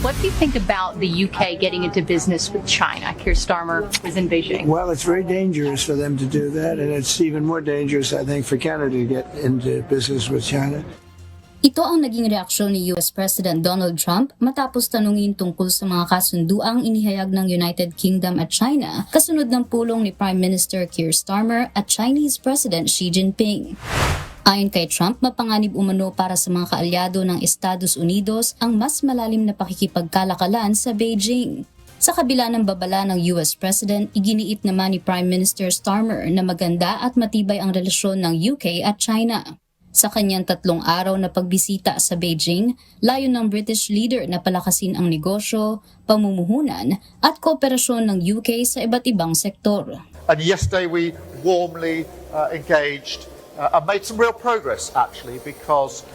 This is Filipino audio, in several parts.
What do you think about the UK getting into business with China? Keir Starmer was in Beijing. Well, it's very dangerous for them to do that, and it's even more dangerous, I think, for Canada to get into business with China. Ito ang naging reaksyon ni US President Donald Trump matapos tanungin tungkol sa mga kasunduang inihayag ng United Kingdom at China kasunod ng pulong ni Prime Minister Keir Starmer at Chinese President Xi Jinping. Ayon kay Trump, mapanganib umano para sa mga kaalyado ng Estados Unidos ang mas malalim na pakikipagkalakalan sa Beijing. Sa kabila ng babala ng US President, iginiit naman ni Prime Minister Starmer na maganda at matibay ang relasyon ng UK at China. Sa kanyang 3 araw na pagbisita sa Beijing, layo ng British leader na palakasin ang negosyo, pamumuhunan at kooperasyon ng UK sa iba't ibang sektor. And yesterday we warmly engaged and made some real progress actually because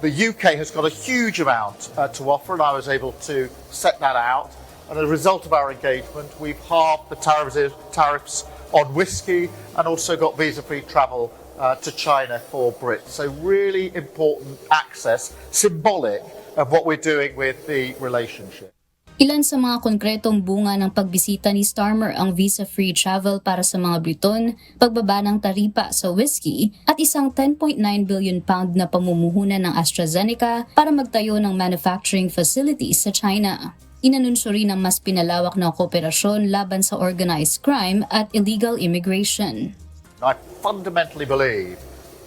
the UK has got a huge amount to offer and I was able to set that out. And as a result of our engagement, we've halved the tariffs on whiskey and also got visa-free travel to China for Brits. So really important access, symbolic of what we're doing with the relationship. Ilan sa mga konkretong bunga ng pagbisita ni Starmer ang visa-free travel para sa mga Briton, pagbaba ng taripa sa whiskey at isang £10.9 billion na pamumuhunan ng AstraZeneca para magtayo ng manufacturing facilities sa China. Inanunsyo rin ang mas pinalawak na kooperasyon laban sa organized crime at illegal immigration. I fundamentally believe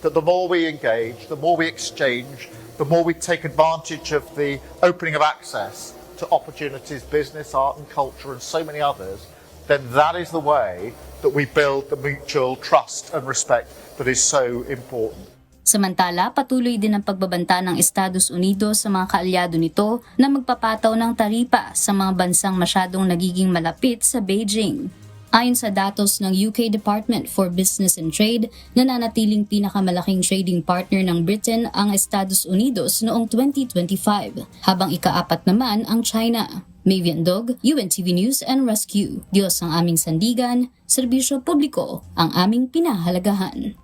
that the more we engage, the more we exchange, the more we take advantage of the opening of access to opportunities, business, art and culture and so many others, then that is the way that we build the mutual trust and respect that is so important. Samantala, patuloy din ang pagbabanta ng Estados Unidos sa mga kaalyado nito na magpapataw ng taripa sa mga bansang masyadong nagiging malapit sa Beijing. Ayon sa datos ng UK Department for Business and Trade, nananatiling pinakamalaking trading partner ng Britain ang Estados Unidos noong 2025, habang ika-4 naman ang China. Mavian Dog, UNTV News and Rescue. Diyos ang aming sandigan, serbisyo publiko ang aming pinahalagahan.